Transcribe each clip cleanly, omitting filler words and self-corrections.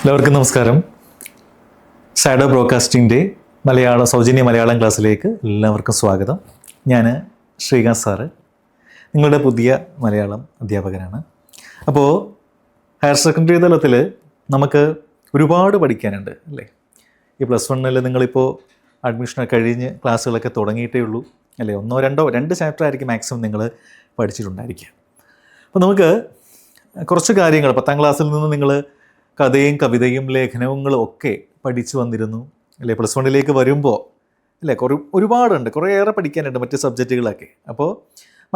എല്ലാവർക്കും നമസ്കാരം. ഷാഡോ ബ്രോഡ്കാസ്റ്റിൻ്റെ സൗജന്യ മലയാളം ക്ലാസ്സിലേക്ക് എല്ലാവർക്കും സ്വാഗതം. ഞാൻ ശ്രീകാന്ത് സാറ്, നിങ്ങളുടെ പുതിയ മലയാളം അധ്യാപകനാണ്. അപ്പോൾ ഹയർ സെക്കൻഡറി തലത്തിൽ നമുക്ക് ഒരുപാട് പഠിക്കാനുണ്ട് അല്ലേ? ഈ +1 നിങ്ങളിപ്പോൾ അഡ്മിഷനൊക്കെ കഴിഞ്ഞ് ക്ലാസ്സുകളൊക്കെ തുടങ്ങിയിട്ടേ ഉള്ളൂ അല്ലേ? 1-2 ചാപ്റ്റർ ആയിരിക്കും മാക്സിമം നിങ്ങൾ പഠിച്ചിട്ടുണ്ടായിരിക്കുക. അപ്പോൾ നമുക്ക് കുറച്ച് കാര്യങ്ങൾ 10ാം ക്ലാസ്സിൽ നിന്ന് നിങ്ങൾ കഥയും കവിതയും ലേഖനങ്ങളും ഒക്കെ പഠിച്ചു വന്നിരുന്നു അല്ലേ? +1 വരുമ്പോൾ അല്ലേ ഒരുപാടുണ്ട്, കുറേയേറെ പഠിക്കാനുണ്ട് മറ്റ് സബ്ജക്റ്റുകളൊക്കെ. അപ്പോൾ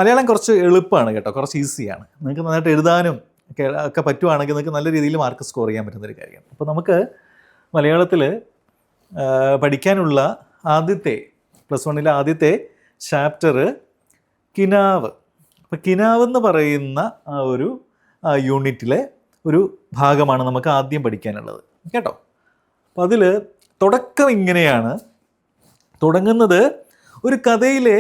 മലയാളം കുറച്ച് എളുപ്പമാണ് കേട്ടോ, കുറച്ച് ഈസിയാണ്. നിങ്ങൾക്ക് നന്നായിട്ട് എഴുതാനും ഒക്കെ പറ്റുവാണെങ്കിൽ നിങ്ങൾക്ക് നല്ല രീതിയിൽ മാർക്ക് സ്കോർ ചെയ്യാൻ പറ്റുന്നൊരു കാര്യമാണ്. അപ്പോൾ നമുക്ക് മലയാളത്തിൽ പഠിക്കാനുള്ള +1 ആദ്യത്തെ ചാപ്റ്റർ കിനാവ്. അപ്പോൾ കിനാവ് എന്ന് പറയുന്ന ആ ഒരു യൂണിറ്റിലെ ഒരു ഭാഗമാണ് നമുക്ക് ആദ്യം പഠിക്കാനുള്ളത് കേട്ടോ. അപ്പം അതിൽ തുടക്കം ഇങ്ങനെയാണ് തുടങ്ങുന്നത്. ഒരു കഥയിലെ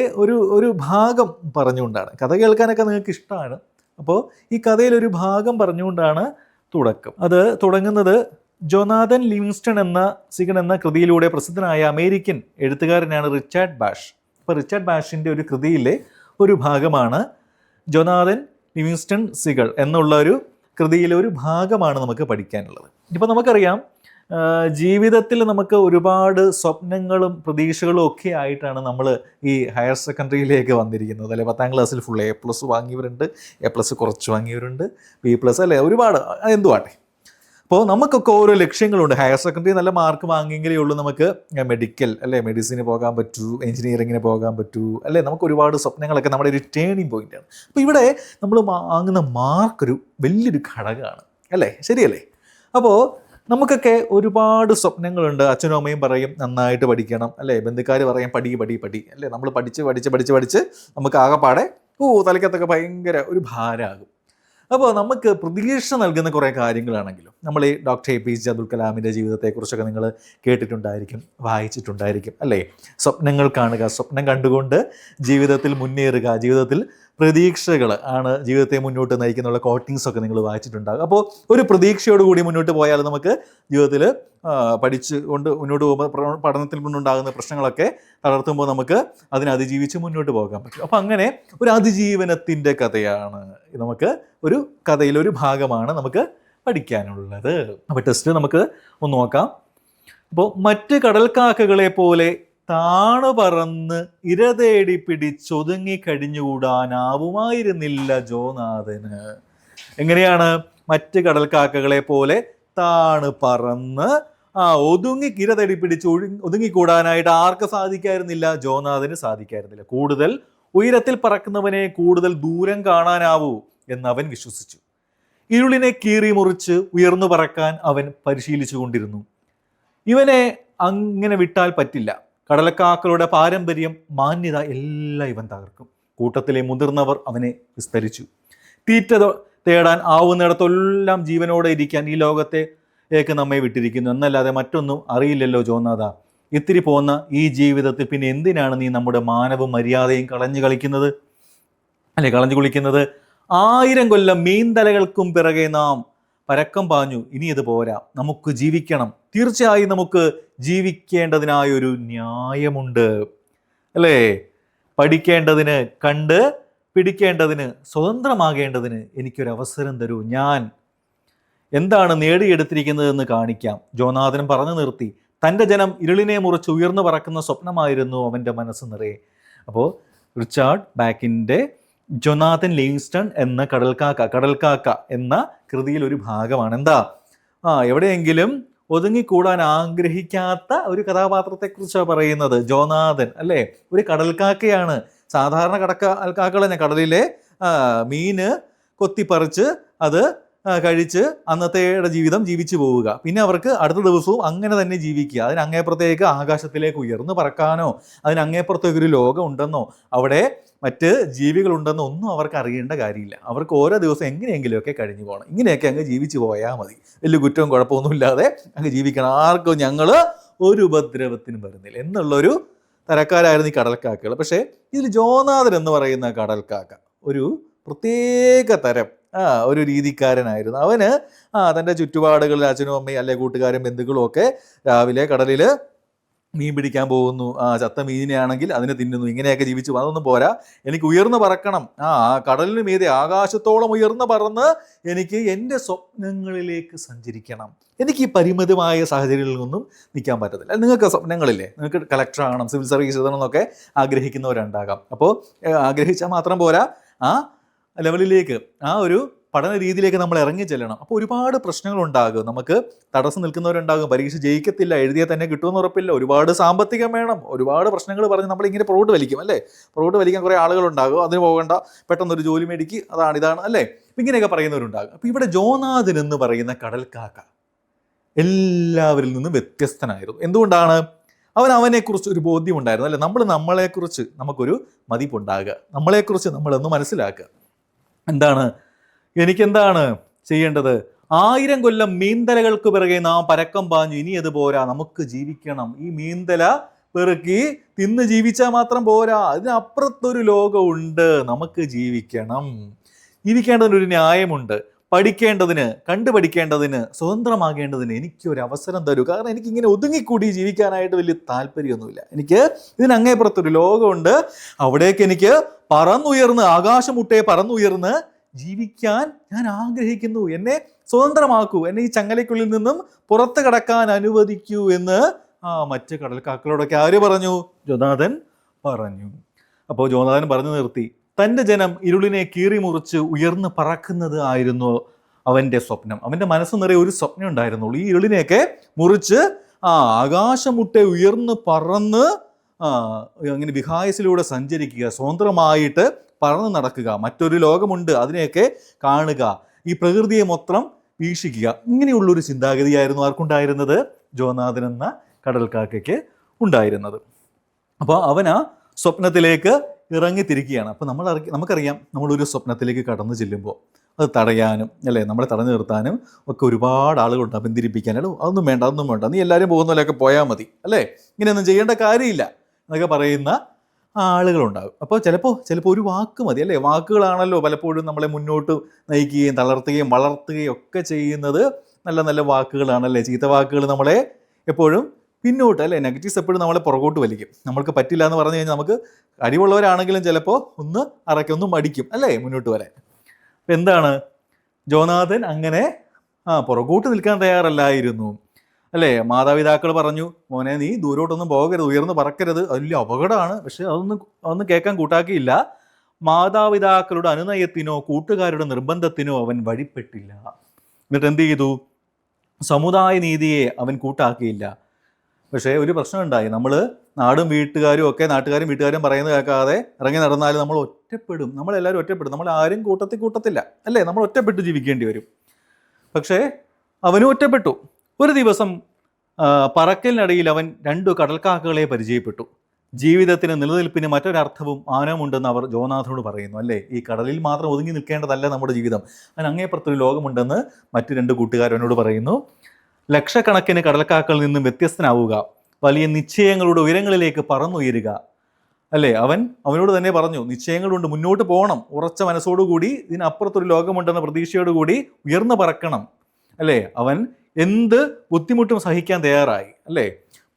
ഒരു ഭാഗം പറഞ്ഞുകൊണ്ടാണ്. കഥ കേൾക്കാനൊക്കെ നിങ്ങൾക്ക് ഇഷ്ടമാണ്. അപ്പോൾ ഈ കഥയിലൊരു ഭാഗം പറഞ്ഞുകൊണ്ടാണ് തുടക്കം. അത് തുടങ്ങുന്നത് ജോനാഥൻ ലിവിങ്സ്റ്റൺ എന്ന കൃതിയിലൂടെ പ്രസിദ്ധനായ അമേരിക്കൻ എഴുത്തുകാരനാണ് റിച്ചാർഡ് ബാഷ്. അപ്പോൾ റിച്ചാർഡ് ബാഷിൻ്റെ ഒരു കൃതിയിലെ ഒരു ഭാഗമാണ് ജോനാഥൻ ലിവിങ്സ്റ്റൺ സിഗൾ എന്നുള്ള ഒരു കൃതിയിലെ ഒരു ഭാഗമാണ് നമുക്ക് പഠിക്കാനുള്ളത്. ഇപ്പോൾ നമുക്കറിയാം, ജീവിതത്തിൽ നമുക്ക് ഒരുപാട് സ്വപ്നങ്ങളും പ്രതീക്ഷകളും ഒക്കെ ആയിട്ടാണ് നമ്മൾ ഈ ഹയർ സെക്കൻഡറിയിലേക്ക് വന്നിരിക്കുന്നത് അല്ലെ? 10ാം ക്ലാസ്സിൽ ഫുൾ A+ വാങ്ങിയവരുണ്ട്, A+ കുറച്ച് വാങ്ങിയവരുണ്ട്, B+ അല്ലേ, ഒരുപാട് എന്തുവാട്ടെ. അപ്പോൾ നമുക്കൊക്കെ ഓരോ ലക്ഷ്യങ്ങളുണ്ട്. ഹയർ സെക്കൻഡറി നല്ല മാർക്ക് വാങ്ങിയെങ്കിലേ ഉള്ളൂ നമുക്ക് മെഡിക്കൽ അല്ലേ, മെഡിസിന് പോകാൻ പറ്റൂ, എഞ്ചിനീയറിങ്ങിന് പോകാൻ പറ്റൂ അല്ലേ? നമുക്ക് ഒരുപാട് സ്വപ്നങ്ങളൊക്കെ നമ്മുടെ ഒരു ടേണിംഗ് പോയിൻ്റാണ്. അപ്പോൾ ഇവിടെ നമ്മൾ വാങ്ങുന്ന മാർക്കൊരു വലിയൊരു ഘടകമാണ് അല്ലേ? ശരിയല്ലേ? അപ്പോൾ നമുക്കൊക്കെ ഒരുപാട് സ്വപ്നങ്ങളുണ്ട്. അച്ഛനും അമ്മയും പറയും നന്നായിട്ട് പഠിക്കണം അല്ലേ? ബന്ധുക്കാർ പറയും പടി അല്ലേ? നമ്മൾ പഠിച്ച് നമുക്ക് ആകെപ്പാടെ തലയ്ക്കത്തൊക്കെ ഭയങ്കര ഒരു ഭാരമാകും. അപ്പോൾ നമുക്ക് പ്രതീക്ഷ നൽകുന്ന കുറേ കാര്യങ്ങളാണെങ്കിലും നമ്മൾ ഈ ഡോക്ടർ APJ അബ്ദുൽ കലാമിൻ്റെ ജീവിതത്തെക്കുറിച്ചൊക്കെ നിങ്ങൾ കേട്ടിട്ടുണ്ടായിരിക്കും, വായിച്ചിട്ടുണ്ടായിരിക്കും അല്ലേ? സ്വപ്നങ്ങൾ കാണുക, സ്വപ്നം കണ്ടുകൊണ്ട് ജീവിതത്തിൽ മുന്നേറുക, ജീവിതത്തിൽ പ്രതീക്ഷകൾ ആണ് ജീവിതത്തെ മുന്നോട്ട് നയിക്കുന്നുള്ള കോട്ടിങ്സൊക്കെ നിങ്ങൾ വായിച്ചിട്ടുണ്ടാകും. അപ്പോൾ ഒരു പ്രതീക്ഷയോടുകൂടി മുന്നോട്ട് പോയാൽ നമുക്ക് ജീവിതത്തിൽ പഠിച്ച് കൊണ്ട് മുന്നോട്ട് പോകുമ്പോൾ പഠനത്തിൽ നിന്നുണ്ടാകുന്ന പ്രശ്നങ്ങളൊക്കെ തളർത്തുമ്പോൾ നമുക്ക് അതിനെ അതിജീവിച്ച് മുന്നോട്ട് പോകാൻ പറ്റും. അപ്പോൾ അങ്ങനെ ഒരു അതിജീവനത്തിൻ്റെ കഥയാണ് നമുക്ക് ഒരു കഥയിലൊരു ഭാഗമാണ് നമുക്ക് പഠിക്കാനുള്ളത്. അപ്പോൾ ടെസ്റ്റ് നമുക്ക് ഒന്ന് നോക്കാം. അപ്പോൾ മറ്റ് കടൽക്കാക്കകളെ പോലെ താണു പറന്ന് ഇരതേടി പിടിച്ചൊതുങ്ങി കഴിഞ്ഞുകൂടാനാവുമായിരുന്നില്ല ജോനാഥന്. എങ്ങനെയാണ് മറ്റ് കടൽക്കാക്കകളെ പോലെ താണ് പറന്ന് ഇരതേടി പിടിച്ച് ഒതുങ്ങിക്കൂടാനായിട്ട് ആർക്ക് സാധിക്കായിരുന്നില്ല? ജോനാഥന് സാധിക്കായിരുന്നില്ല. കൂടുതൽ ഉയരത്തിൽ പറക്കുന്നവനെ കൂടുതൽ ദൂരം കാണാനാവൂ എന്നവൻ വിശ്വസിച്ചു. ഇരുളിനെ കീറി മുറിച്ച് ഉയർന്നു പറക്കാൻ അവൻ പരിശീലിച്ചു കൊണ്ടിരുന്നു. ഇവനെ അങ്ങനെ വിട്ടാൽ പറ്റില്ല. കടലക്കാക്കളുടെ പാരമ്പര്യം, മാന്യത എല്ലാം ഇവൻ തകർക്കും. കൂട്ടത്തിലെ മുതിർന്നവർ അവനെ വിസ്തരിച്ചു. തീറ്റ തേടാൻ ആവുന്നിടത്തെല്ലാം ജീവനോടെ ഇരിക്കാൻ ഈ ലോകത്തേക്ക് നമ്മെ വിട്ടിരിക്കുന്നു എന്നല്ലാതെ മറ്റൊന്നും അറിയില്ലല്ലോ ജോനാഥ. ഇത്തിരി പോന്ന ഈ ജീവിതത്തിൽ പിന്നെ എന്തിനാണ് നീ നമ്മുടെ മാനവും മര്യാദയും കളഞ്ഞു കുളിക്കുന്നത്? 1000 കൊല്ലം മീൻതലകൾക്കും പിറകെ നാം പരക്കം പാഞ്ഞു. ഇനി ഇത് പോരാ, നമുക്ക് ജീവിക്കണം. തീർച്ചയായും നമുക്ക് ജീവിക്കേണ്ടതിനായൊരു ന്യായമുണ്ട് അല്ലേ? പഠിക്കേണ്ടതിന്, കണ്ട് പിടിക്കേണ്ടതിന്, സ്വതന്ത്രമാകേണ്ടതിന് എനിക്കൊരവസരം തരൂ. ഞാൻ എന്താണ് നേടിയെടുത്തിരിക്കുന്നതെന്ന് കാണിക്കാം. ജോനാഥൻ പറഞ്ഞു നിർത്തി. തൻ്റെ ജനം ഇരുളിനെ മുറിച്ച് ഉയർന്നു പറക്കുന്ന സ്വപ്നമായിരുന്നു അവൻ്റെ മനസ്സ് നിറയെ. അപ്പോൾ റിച്ചാർഡ് ബാക്കിൻ്റെ ജോനാഥൻ ലിവിങ്സ്റ്റൺ എന്ന കടൽക്കാക്ക എന്ന കൃതിയിൽ ഒരു ഭാഗമാണ്. എന്താ എവിടെയെങ്കിലും ഒതുങ്ങിക്കൂടാൻ ആഗ്രഹിക്കാത്ത ഒരു കഥാപാത്രത്തെക്കുറിച്ചാണ് പറയുന്നത്. ജോനാഥൻ അല്ലേ, ഒരു കടൽക്കാക്കയാണ്. സാധാരണ കാക്കകൾ തന്നെ കടലിലെ മീന് കൊത്തിപ്പറിച്ച് അത് കഴിച്ച് അന്നത്തെ ജീവിതം ജീവിച്ചു പോവുക. പിന്നെ അവർക്ക് അടുത്ത ദിവസവും അങ്ങനെ തന്നെ ജീവിക്കുക. അതിനങ്ങേപ്പുറത്തേക്ക് ആകാശത്തിലേക്ക് ഉയർന്നു പറക്കാനോ അതിനങ്ങേപ്പുറത്തേക്ക് ഒരു ലോകം ഉണ്ടെന്നോ അവിടെ മറ്റ് ജീവികളുണ്ടെന്നോ ഒന്നും അവർക്ക് അറിയേണ്ട കാര്യമില്ല. അവർക്ക് ഓരോ ദിവസം എങ്ങനെയെങ്കിലുമൊക്കെ കഴിഞ്ഞു പോകണം. ഇങ്ങനെയൊക്കെ അങ്ങ് ജീവിച്ചു പോയാൽ മതി, വലിയ കുറ്റവും കുഴപ്പമൊന്നുമില്ലാതെ അങ്ങ് ജീവിക്കണം. ആർക്കും ഞങ്ങൾ ഒരു ഉപദ്രവത്തിനും വരുന്നില്ല എന്നുള്ളൊരു തരക്കാരായിരുന്നു ഈ കടൽക്കാക്കകൾ. പക്ഷേ ഇതിൽ ജോനാഥൻ എന്ന് പറയുന്ന കടൽക്കാക്ക ഒരു പ്രത്യേക തരം ഒരു രീതിക്കാരനായിരുന്നു. അവന് തൻ്റെ ചുറ്റുപാടുകളിൽ അച്ഛനും അമ്മയും അല്ലെ കൂട്ടുകാരും ബന്ധുക്കളും ഒക്കെ രാവിലെ കടലിൽ മീൻ പിടിക്കാൻ പോകുന്നു, ചത്ത മീനിനെയാണെങ്കിൽ അതിനെ തിന്നുന്നു, ഇങ്ങനെയൊക്കെ ജീവിച്ചു. അതൊന്നും പോരാ, എനിക്ക് ഉയർന്നു പറക്കണം, കടലിന് മീതെ ആകാശത്തോളം ഉയർന്നു പറന്ന് എനിക്ക് എൻ്റെ സ്വപ്നങ്ങളിലേക്ക് സഞ്ചരിക്കണം. എനിക്ക് ഈ പരിമിതമായ സാഹചര്യങ്ങളിൽ നിന്നും നിൽക്കാൻ പറ്റത്തില്ല. നിങ്ങൾക്ക് സ്വപ്നങ്ങളില്ലേ, നിങ്ങൾക്ക് കളക്ടർ ആകണം, സിവിൽ സർവീസ് എഴുതണം എന്നൊക്കെ ആഗ്രഹിക്കുന്നവരുണ്ടാകാം. അപ്പോൾ ആഗ്രഹിച്ചാൽ മാത്രം പോരാ, ആ ലെവലിലേക്ക്, ആ ഒരു പഠന രീതിയിലേക്ക് നമ്മൾ ഇറങ്ങി ചെല്ലണം. അപ്പോൾ ഒരുപാട് പ്രശ്നങ്ങളുണ്ടാകും, നമുക്ക് തടസ്സം നിൽക്കുന്നവരുണ്ടാകും, പരീക്ഷ ജയിക്കത്തില്ല, എഴുതിയാൽ തന്നെ കിട്ടുമെന്ന് ഉറപ്പില്ല, ഒരുപാട് സാമ്പത്തികം വേണം, ഒരുപാട് പ്രശ്നങ്ങൾ പറഞ്ഞ് നമ്മളിങ്ങനെ പുറകോട്ട് വലിക്കും അല്ലേ. പുറകോട്ട് വലിക്കാൻ കുറേ ആളുകളുണ്ടാകും, അതിന് പോകേണ്ട, പെട്ടെന്നൊരു ജോലി മേടിക്ക്, ഇതാണ് അല്ലേ, ഇങ്ങനെയൊക്കെ പറയുന്നവരുണ്ടാകും. അപ്പോൾ ഇവിടെ ജോനാഥൻ എന്ന് പറയുന്ന കടൽക്കാക്ക എല്ലാവരിൽ നിന്നും വ്യത്യസ്തനായിരുന്നു. എന്തുകൊണ്ടാണ്? അവനെക്കുറിച്ച് ഒരു ബോധ്യമുണ്ടായിരുന്നു അല്ലേ. നമ്മളെക്കുറിച്ച് നമുക്കൊരു മതിപ്പുണ്ടാകുക, നമ്മളെക്കുറിച്ച് നമ്മളൊന്ന് മനസ്സിലാക്കുക. എന്താണ്, എനിക്കെന്താണ് ചെയ്യേണ്ടത്? 1000 കൊല്ലം മീന്തലകൾക്ക് പിറകെ നാം പരക്കം പാഞ്ഞു, ഇനി അത് പോരാ, നമുക്ക് ജീവിക്കണം. ഈ മീന്തല പെറുക്കി തിന്ന് ജീവിച്ചാൽ മാത്രം പോരാ, അതിനപ്പുറത്തൊരു ലോകമുണ്ട്, നമുക്ക് ജീവിക്കണം. ജീവിക്കേണ്ടതിനൊരു ന്യായമുണ്ട്. പഠിക്കേണ്ടതിന്, കണ്ടുപഠിക്കേണ്ടതിന്, സ്വതന്ത്രമാകേണ്ടതിന് എനിക്കൊരു അവസരം തരൂ. കാരണം എനിക്കിങ്ങനെ ഒതുങ്ങിക്കൂടി ജീവിക്കാനായിട്ട് വലിയ താല്പര്യമൊന്നുമില്ല. എനിക്ക് ഇതിനങ്ങേപ്പുറത്തൊരു ലോകമുണ്ട്, അവിടേക്ക് എനിക്ക് പറന്നുയർന്ന്, ആകാശമുട്ടേ പറന്നുയർന്ന് ജീവിക്കാൻ ഞാൻ ആഗ്രഹിക്കുന്നു. എന്നെ സ്വതന്ത്രമാക്കൂ, എന്നെ ഈ ചങ്ങലയ്ക്കുള്ളിൽ നിന്നും പുറത്ത് കടക്കാൻ അനുവദിക്കൂ എന്ന് മറ്റ് കടൽക്കാക്കളോടൊക്കെ ആര് പറഞ്ഞു? ജോനാഥൻ പറഞ്ഞു. അപ്പോൾ ജോനാഥൻ പറഞ്ഞു നിർത്തി. തൻ്റെ ജനം ഇരുളിനെ കീറി മുറിച്ച് ഉയർന്ന് പറക്കുന്നത് ആയിരുന്നു അവൻ്റെ സ്വപ്നം. അവൻ്റെ മനസ്സ് നിറയെ ഒരു സ്വപ്നം ഉണ്ടായിരുന്നുള്ളൂ, ഈ ഇരുളിനെയൊക്കെ മുറിച്ച് ആകാശമുട്ടെ ഉയർന്ന് പറന്ന് അങ്ങനെ വിഹായസിലൂടെ സഞ്ചരിക്കുക, സ്വതന്ത്രമായിട്ട് പറന്ന് നടക്കുക, മറ്റൊരു ലോകമുണ്ട്, അതിനെയൊക്കെ കാണുക, ഈ പ്രകൃതിയെ മൊത്തം വീക്ഷിക്കുക. ഇങ്ങനെയുള്ളൊരു ചിന്താഗതിയായിരുന്നു ആർക്കുണ്ടായിരുന്നത്? ജോനാഥൻ എന്ന കടൽക്കാക്കയ്ക്ക് ഉണ്ടായിരുന്നത്. അപ്പോൾ അവൻ ആ സ്വപ്നത്തിലേക്ക് ഇറങ്ങിത്തിരിക്കുകയാണ്. അപ്പോൾ നമുക്കറിയാം, നമ്മളൊരു സ്വപ്നത്തിലേക്ക് കടന്നു ചെല്ലുമ്പോൾ അത് തടയാനും അല്ലേ, നമ്മളെ തടഞ്ഞു നിർത്താനും ഒക്കെ ഒരുപാട് ആളുകളുണ്ട്, പിന്തിരിപ്പിക്കാനും. അതൊന്നും വേണ്ട, നീ എല്ലാവരും പോകുന്ന പോലെയൊക്കെ പോയാൽ മതി അല്ലേ, ഇങ്ങനെയൊന്നും ചെയ്യേണ്ട കാര്യമില്ല എന്നൊക്കെ പറയുന്ന ആളുകളുണ്ടാകും. അപ്പോൾ ചിലപ്പോൾ ഒരു വാക്ക് മതി അല്ലേ. വാക്കുകളാണല്ലോ പലപ്പോഴും നമ്മളെ മുന്നോട്ട് നയിക്കുകയും തളർത്തുകയും വളർത്തുകയും ഒക്കെ ചെയ്യുന്നത്. നല്ല നല്ല വാക്കുകളാണല്ലേ. ചീത്ത വാക്കുകൾ നമ്മളെ എപ്പോഴും പിന്നോട്ട് അല്ലേ, നെഗറ്റീവ്സ് എപ്പോഴും നമ്മളെ പുറകോട്ട് വലിക്കും. നമ്മൾക്ക് പറ്റില്ല എന്ന് പറഞ്ഞു കഴിഞ്ഞാൽ നമുക്ക് കഴിവുള്ളവരാണെങ്കിലും ചിലപ്പോൾ ഒന്ന് മടിക്കും അല്ലേ മുന്നോട്ട് വരാൻ. അപ്പം എന്താണ്, ജോനാഥൻ അങ്ങനെ പുറകോട്ട് നിൽക്കാൻ തയ്യാറല്ലായിരുന്നു അല്ലേ. മാതാപിതാക്കൾ പറഞ്ഞു, മോനെ നീ ദൂരോട്ടൊന്നും പോകരുത്, ഉയർന്ന് പറക്കരുത്, വലിയ അപകടമാണ്. പക്ഷെ അതൊന്നും കേൾക്കാൻ കൂട്ടാക്കിയില്ല. മാതാപിതാക്കളുടെ അനുനയത്തിനോ കൂട്ടുകാരുടെ നിർബന്ധത്തിനോ അവൻ വഴിപ്പെട്ടില്ല. എന്നിട്ട് എന്ത് ചെയ്തു? സമുദായ നീതിയെ അവൻ കൂട്ടാക്കിയില്ല. പക്ഷേ ഒരു പ്രശ്നമുണ്ടായി. നമ്മൾ നാട്ടുകാരും വീട്ടുകാരും പറയുന്നത് കേൾക്കാതെ ഇറങ്ങി നടന്നാലും നമ്മൾ ഒറ്റപ്പെടും. നമ്മളെല്ലാവരും ഒറ്റപ്പെടും. നമ്മൾ ആരും കൂട്ടത്തില്ല അല്ലേ, നമ്മൾ ഒറ്റപ്പെട്ട് ജീവിക്കേണ്ടി വരും. പക്ഷേ അവനും ഒറ്റപ്പെട്ടു. ഒരു ദിവസം പറക്കലിനിടയിൽ അവൻ 2 കടൽക്കാക്കകളെ പരിചയപ്പെട്ടു. ജീവിതത്തിന് നിലനിൽപ്പിന് മറ്റൊരർത്ഥവും ആനമുണ്ടെന്ന് അവർ ജോനാഥനോട് പറയുന്നു അല്ലേ. ഈ കടലിൽ മാത്രം ഒതുങ്ങി നിൽക്കേണ്ടതല്ല നമ്മുടെ ജീവിതം, അതിന് അങ്ങേപ്പുറത്തൊരു ലോകമുണ്ടെന്ന് മറ്റു 2 കൂട്ടുകാരനോട് പറയുന്നു. ലക്ഷക്കണക്കിന് കടൽക്കാക്കളിൽ നിന്നും വ്യത്യസ്തനാവുക, വലിയ നിശ്ചയങ്ങളുടെ ഉയരങ്ങളിലേക്ക് പറന്നുയരുക അല്ലേ. അവനോട് തന്നെ പറഞ്ഞു, നിശ്ചയങ്ങളുണ്ട്, മുന്നോട്ട് പോകണം, ഉറച്ച മനസ്സോടുകൂടി ഇതിനപ്പുറത്തൊരു ലോകമുണ്ടെന്ന പ്രതീക്ഷയോടുകൂടി ഉയർന്നു പറക്കണം അല്ലേ. അവൻ എന്ത് ബുദ്ധിമുട്ടും സഹിക്കാൻ തയ്യാറായി അല്ലേ.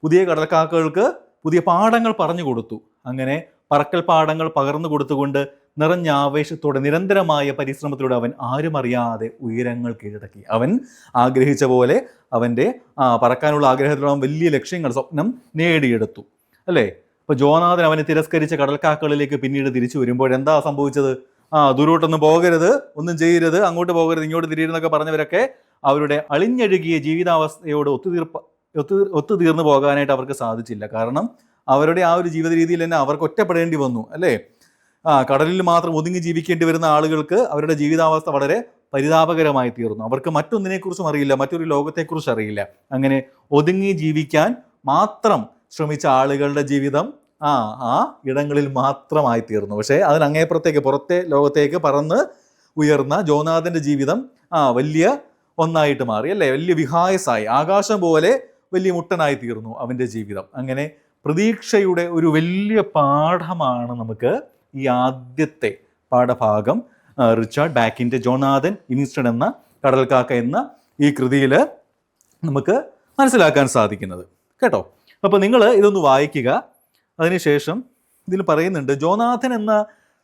പുതിയ കടൽക്കാക്കകൾക്ക് പുതിയ പാഠങ്ങൾ പറഞ്ഞു കൊടുത്തു. അങ്ങനെ പറക്കൽ പാഠങ്ങൾ പകർന്നു കൊടുത്തുകൊണ്ട് നിറഞ്ഞ ആവേശത്തോടെ നിരന്തരമായ പരിശ്രമത്തിലൂടെ അവൻ ആരും അറിയാതെ ഉയരങ്ങൾ കീഴടക്കി. അവൻ ആഗ്രഹിച്ച പോലെ അവൻ്റെ പറക്കാനുള്ള ആഗ്രഹത്തിലൂടെ അവൻ വലിയ ലക്ഷ്യങ്ങൾ, സ്വപ്നം നേടിയെടുത്തു അല്ലേ. അപ്പോൾ ജോനാഥൻ അവനെ തിരസ്കരിച്ച കടൽക്കാക്കളിലേക്ക് പിന്നീട് തിരിച്ചു വരുമ്പോൾ എന്താ സംഭവിച്ചത്? ദൂരോട്ടൊന്നും പോകരുത്, ഒന്നും ചെയ്യരുത്, അങ്ങോട്ട് പോകരുത്, ഇങ്ങോട്ട് തിരിയരുതെന്നൊക്കെ പറഞ്ഞവരൊക്കെ അവരുടെ അളിഞ്ഞഴുകിയ ജീവിതാവസ്ഥയോട് ഒത്തുതീർന്നു പോകാനായിട്ട് അവർക്ക് സാധിച്ചില്ല. കാരണം അവരുടെ ആ ഒരു ജീവിത രീതിയിൽ തന്നെ അവർക്ക് ഒറ്റപ്പെടേണ്ടി വന്നു അല്ലേ. കടലിൽ മാത്രം ഒതുങ്ങി ജീവിക്കേണ്ടി വരുന്ന ആളുകൾക്ക് അവരുടെ ജീവിതാവസ്ഥ വളരെ പരിതാപകരമായി തീർന്നു. അവർക്ക് മറ്റൊന്നിനെക്കുറിച്ചും അറിയില്ല, മറ്റൊരു ലോകത്തെക്കുറിച്ച് അറിയില്ല. അങ്ങനെ ഒതുങ്ങി ജീവിക്കാൻ മാത്രം ശ്രമിച്ച ആളുകളുടെ ജീവിതം ആ ഇടങ്ങളിൽ മാത്രമായി തീർന്നു. പക്ഷേ അതിനങ്ങേപ്പുറത്തേക്ക്, പുറത്തെ ലോകത്തേക്ക് പറന്ന് ഉയർന്ന ജോനാഥൻ്റെ ജീവിതം വലിയ ഒന്നായിട്ട് മാറി അല്ലേ. വലിയ വിഹായസായി, ആകാശം പോലെ വലിയ മുട്ടനായി തീർന്നു അവൻ്റെ ജീവിതം. അങ്ങനെ പ്രതീക്ഷയുടെ ഒരു വലിയ പാഠമാണ് നമുക്ക് ഈ ആദ്യത്തെ പാഠഭാഗം റിച്ചാർഡ് ബാക്കിൻ്റെ ജോനാഥൻ ലിവിങ്സ്റ്റൺ എന്ന കടൽക്കാക്ക എന്ന ഈ കൃതിയിൽ നമുക്ക് മനസ്സിലാക്കാൻ സാധിക്കുന്നത് കേട്ടോ. അപ്പോൾ നിങ്ങൾ ഇതൊന്ന് വായിക്കുക. അതിനുശേഷം ഇതിൽ പറയുന്നുണ്ട് ജോനാഥൻ എന്ന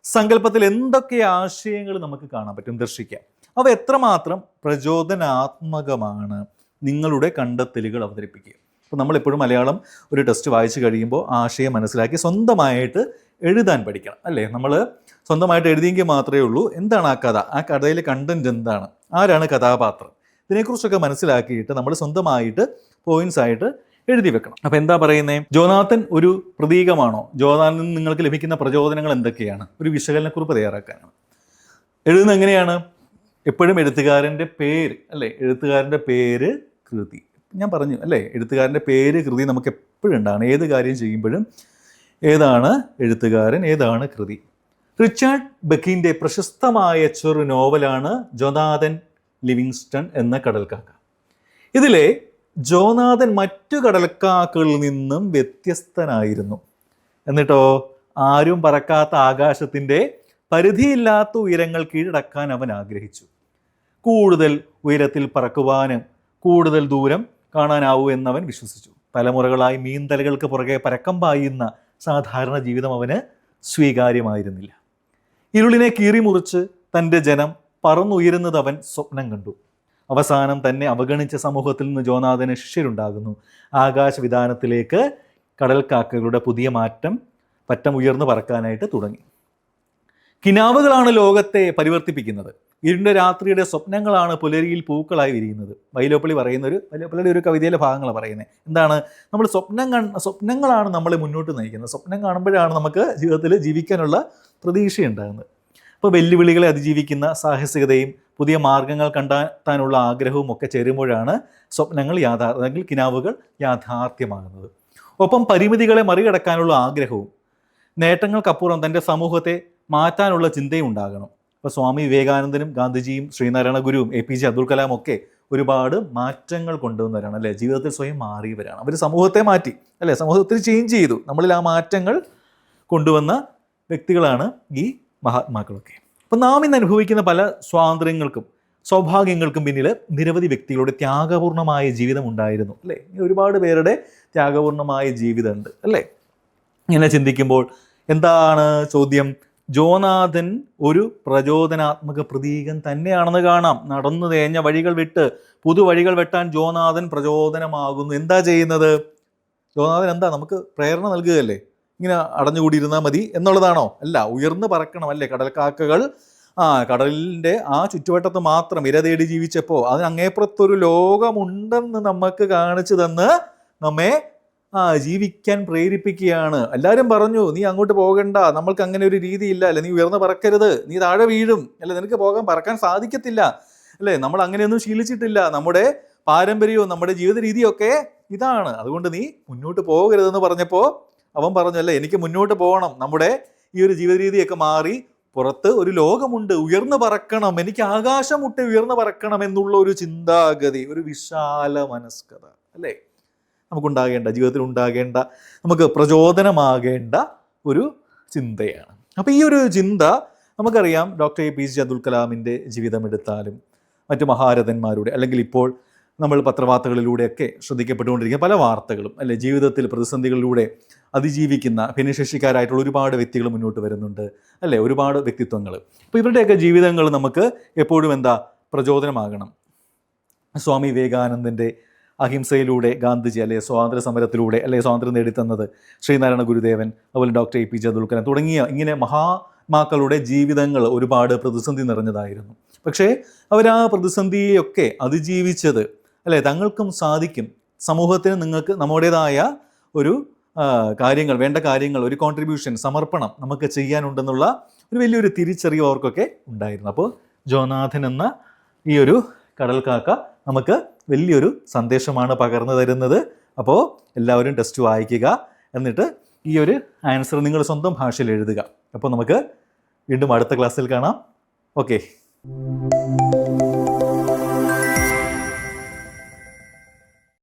സങ്കല്പത്തിൽ എന്തൊക്കെ ആശയങ്ങൾ നമുക്ക് കാണാൻ പറ്റും, ദർശിക്കാം. അവ എത്രമാത്രം പ്രചോദനാത്മകമാണ് നിങ്ങളുടെ കണ്ടെത്തലുകൾ അവതരിപ്പിക്കുക. അപ്പോൾ നമ്മളെപ്പോഴും മലയാളം ഒരു ടെസ്റ്റ് വായിച്ചു കഴിയുമ്പോൾ ആശയം മനസ്സിലാക്കി സ്വന്തമായിട്ട് എഴുതാൻ പഠിക്കണം, അല്ലേ? നമ്മൾ സ്വന്തമായിട്ട് എഴുതിയെങ്കിൽ മാത്രമേ ഉള്ളൂ എന്താണ് ആ കഥ, ആ കഥയിലെ കണ്ടന്റ് എന്താണ്, ആരാണ് കഥാപാത്രം, ഇതിനെക്കുറിച്ചൊക്കെ മനസ്സിലാക്കിയിട്ട് നമ്മൾ സ്വന്തമായിട്ട് പോയിന്റ്സ് ആയിട്ട് എഴുതി വെക്കണം. അപ്പം എന്താ പറയുന്നത്? ജോനാഥൻ ഒരു പ്രതീകമാണോ? ജോനാഥനിൽ നിന്ന് നിങ്ങൾക്ക് ലഭിക്കുന്ന പ്രചോദനങ്ങൾ എന്തൊക്കെയാണ്? ഒരു വിശകലനക്കുറിപ്പ് തയ്യാറാക്കാനാണ്. എഴുതുന്നത് എങ്ങനെയാണ്? എപ്പോഴും എഴുത്തുകാരൻ്റെ പേര്, അല്ലേ? എഴുത്തുകാരൻ്റെ പേര്, കൃതി. ഞാൻ പറഞ്ഞു അല്ലേ, എഴുത്തുകാരൻ്റെ പേര്, കൃതി നമുക്ക് എപ്പോഴും ഉണ്ടാണ്. ഏത് കാര്യം ചെയ്യുമ്പോഴും ഏതാണ് എഴുത്തുകാരൻ, ഏതാണ് കൃതി. റിച്ചാർഡ് ബക്കിൻ്റെ പ്രശസ്തമായ ചെറു നോവലാണ് ജോനാഥൻ ലിവിങ്സ്റ്റൺ എന്ന കടൽക്കാക്ക. ഇതിലെ ജോനാഥൻ മറ്റു കടൽക്കാക്കകളിൽ നിന്നും വ്യത്യസ്തനായിരുന്നു. എന്നിട്ടോ ആരും പറക്കാത്ത ആകാശത്തിൻ്റെ പരിധിയില്ലാത്ത ഉയരങ്ങൾ കീഴടക്കാൻ അവൻ ആഗ്രഹിച്ചു. കൂടുതൽ ഉയരത്തിൽ പറക്കുവാനും കൂടുതൽ ദൂരം കാണാനാവൂ എന്നവൻ വിശ്വസിച്ചു. തലമുറകളായി മീൻതലകൾക്ക് പുറകെ പരക്കം പായുന്ന സാധാരണ ജീവിതം അവന് സ്വീകാര്യമായിരുന്നില്ല. ഇരുളിനെ കീറിമുറിച്ച് തൻ്റെ ജനം പറന്നുയരുന്നത് അവൻ സ്വപ്നം കണ്ടു. അവസാനം തന്നെ അവഗണിച്ച സമൂഹത്തിൽ നിന്ന് ജോനാഥന് ശിഷ്യരുണ്ടാകുന്നു. ആകാശവിധാനത്തിലേക്ക് കടൽക്കാക്കകളുടെ പുതിയ പറ്റം ഉയർന്നു പറക്കാനായിട്ട് തുടങ്ങി. കിനാവുകളാണ് ലോകത്തെ പരിവർത്തിപ്പിക്കുന്നത്. ഇരുണ്ട രാത്രിയുടെ സ്വപ്നങ്ങളാണ് പുലരിയിൽ പൂക്കളായി വിരിയുന്നത്. വൈലോപ്പള്ളി വൈലോപ്പള്ളിയുടെ ഒരു കവിതയിലെ ഭാഗങ്ങളാണ് പറയുന്നത്. എന്താണ്? നമ്മൾ സ്വപ്നങ്ങളാണ് നമ്മളെ മുന്നോട്ട് നയിക്കുന്നത്. സ്വപ്നം കാണുമ്പോഴാണ് നമുക്ക് ജീവിതത്തിൽ ജീവിക്കാനുള്ള പ്രതീക്ഷയുണ്ടാകുന്നത്. അപ്പോൾ വെല്ലുവിളികളെ അതിജീവിക്കുന്ന സാഹസികതയും പുതിയ മാർഗങ്ങൾ കണ്ടെത്താനുള്ള ആഗ്രഹവും ഒക്കെ ചേരുമ്പോഴാണ് സ്വപ്നങ്ങൾ അല്ലെങ്കിൽ കിനാവുകൾ യാഥാർത്ഥ്യമാകുന്നത്. ഒപ്പം പരിമിതികളെ മറികടക്കാനുള്ള ആഗ്രഹവും നേട്ടങ്ങൾക്കപ്പുറം തൻ്റെ സമൂഹത്തെ മാറ്റാനുള്ള ചിന്തയും ഉണ്ടാകണം. ഇപ്പോൾ സ്വാമി വിവേകാനന്ദനും ഗാന്ധിജിയും ശ്രീനാരായണ ഗുരുവും APJ അബ്ദുൽ കലാം ഒക്കെ ഒരുപാട് മാറ്റങ്ങൾ കൊണ്ടുവന്നവരാണ്, അല്ലേ? ജീവിതത്തിൽ സ്വയം മാറിയവരാണ്. അവർ സമൂഹത്തെ മാറ്റി, അല്ലേ? സമൂഹത്തിൽ ചേഞ്ച് ചെയ്തു. നമ്മളിൽ ആ മാറ്റങ്ങൾ കൊണ്ടുവന്ന വ്യക്തികളാണ് ഈ മഹാത്മാക്കളൊക്കെ. അപ്പം നാം ഇന്ന് അനുഭവിക്കുന്ന പല സ്വാതന്ത്ര്യങ്ങൾക്കും സൗഭാഗ്യങ്ങൾക്കും പിന്നിൽ നിരവധി വ്യക്തികളുടെ ത്യാഗപൂർണമായ ജീവിതം ഉണ്ടായിരുന്നു, അല്ലേ? ഒരുപാട് പേരുടെ ത്യാഗപൂർണമായ ജീവിതമുണ്ട്, അല്ലേ? ഇങ്ങനെ ചിന്തിക്കുമ്പോൾ എന്താണ് ചോദ്യം? ജോനാഥൻ ഒരു പ്രചോദനാത്മക പ്രതീകം തന്നെയാണെന്ന് കാണാം. നടന്നു തേഞ്ഞ വഴികൾ വിട്ട് പുതുവഴികൾ വെട്ടാൻ ജോനാഥൻ പ്രചോദനമാകുന്നു. എന്താ ചെയ്യുന്നത് ജോനാഥൻ? എന്താ നമുക്ക് പ്രേരണ നൽകുകയല്ലേ? ഇങ്ങനെ അടഞ്ഞുകൂടിയിരുന്നാൽ മതി എന്നുള്ളതാണോ? അല്ല, ഉയർന്നു പറക്കണം, അല്ലേ? കടൽക്കാക്കകൾ കടലിൻ്റെ ആ ചുറ്റുവട്ടത്ത് മാത്രം ഇര തേടി ജീവിച്ചപ്പോൾ അതിന് അങ്ങേപ്പുറത്തൊരു ലോകമുണ്ടെന്ന് നമുക്ക് കാണിച്ചു തന്ന് നമ്മെ ജീവിക്കാൻ പ്രേരിപ്പിക്കുകയാണ്. എല്ലാവരും പറഞ്ഞു നീ അങ്ങോട്ട് പോകണ്ട, നമ്മൾക്ക് അങ്ങനെ ഒരു രീതിയില്ല, അല്ലെ? നീ ഉയർന്നു പറക്കരുത്, നീ താഴെ വീഴും, അല്ലെ? നിനക്ക് പറക്കാൻ സാധിക്കത്തില്ല, അല്ലേ? നമ്മൾ അങ്ങനെയൊന്നും ശീലിച്ചിട്ടില്ല. നമ്മുടെ പാരമ്പര്യവും നമ്മുടെ ജീവിത രീതിയൊക്കെ ഇതാണ്. അതുകൊണ്ട് നീ മുന്നോട്ട് പോകരുതെന്ന് പറഞ്ഞപ്പോൾ അവൻ പറഞ്ഞു, അല്ലേ, എനിക്ക് മുന്നോട്ട് പോകണം, നമ്മുടെ ഈ ഒരു ജീവിത രീതിയൊക്കെ മാറി പുറത്ത് ഒരു ലോകമുണ്ട്, ഉയർന്നു പറക്കണം, എനിക്ക് ആകാശം മുട്ടെ ഉയർന്നു പറക്കണം എന്നുള്ള ഒരു ചിന്താഗതി, ഒരു വിശാല മനസ്കത, അല്ലേ? നമുക്കുണ്ടാകേണ്ട, ജീവിതത്തിൽ ഉണ്ടാകേണ്ട, നമുക്ക് പ്രചോദനമാകേണ്ട ഒരു ചിന്തയാണ്. അപ്പോൾ ഈ ഒരു ചിന്ത നമുക്കറിയാം. ഡോക്ടർ APJ അബ്ദുൽ കലാമിൻ്റെ ജീവിതം എടുത്താലും മറ്റു മഹാരഥന്മാരുടെ, അല്ലെങ്കിൽ ഇപ്പോൾ നമ്മൾ പത്രവാർത്തകളിലൂടെയൊക്കെ ശ്രദ്ധിക്കപ്പെട്ടുകൊണ്ടിരിക്കുന്ന പല വാർത്തകളും, അല്ലെ? ജീവിതത്തിൽ പ്രതിസന്ധികളിലൂടെ അതിജീവിക്കുന്ന ഭിന്നശേഷിക്കാരായിട്ടുള്ള ഒരുപാട് വ്യക്തികൾ മുന്നോട്ട് വരുന്നുണ്ട്, അല്ലേ? ഒരുപാട് വ്യക്തിത്വങ്ങൾ. അപ്പോൾ ഇവരുടെയൊക്കെ ജീവിതങ്ങൾ നമുക്ക് എപ്പോഴും പ്രചോദനമാകണം. സ്വാമി വിവേകാനന്ദൻ്റെ അഹിംസയിലൂടെ ഗാന്ധിജി, അല്ലെ? സ്വാതന്ത്ര്യ സമരത്തിലൂടെ, അല്ലെ? സ്വാതന്ത്ര്യം നേടിത്തന്നത് ശ്രീനാരായണ ഗുരുദേവൻ, അതുപോലെ ഡോക്ടർ APJ അബ്ദുൽ കലാം തുടങ്ങിയ ഇങ്ങനെ മഹാത്മാക്കളുടെ ജീവിതങ്ങൾ ഒരുപാട് പ്രതിസന്ധി നിറഞ്ഞതായിരുന്നു. പക്ഷേ അവർ ആ പ്രതിസന്ധിയൊക്കെ അതിജീവിച്ചത്, അല്ലേ? തങ്ങൾക്കും സാധിക്കും, സമൂഹത്തിന് നിങ്ങൾക്ക് നമ്മുടേതായ ഒരു കാര്യങ്ങൾ, വേണ്ട കാര്യങ്ങൾ, ഒരു കോൺട്രിബ്യൂഷൻ, സമർപ്പണം നമുക്ക് ചെയ്യാനുണ്ടെന്നുള്ള ഒരു വലിയൊരു തിരിച്ചറിവ് അവർക്കൊക്കെ ഉണ്ടായിരുന്നു. അപ്പോൾ ജോനാഥൻ എന്ന ഈ ഒരു കടൽക്കാക്ക നമുക്ക് വലിയൊരു സന്ദേശമാണ് പകർന്നു തരുന്നത്. അപ്പോൾ എല്ലാവരും ടെസ്റ്റ് വായിക്കുക, എന്നിട്ട് ഈ ഒരു ആൻസർ നിങ്ങൾ സ്വന്തം ഭാഷയിൽ എഴുതുക. അപ്പോൾ നമുക്ക് വീണ്ടും അടുത്ത ക്ലാസ്സിൽ കാണാം. ഓക്കെ.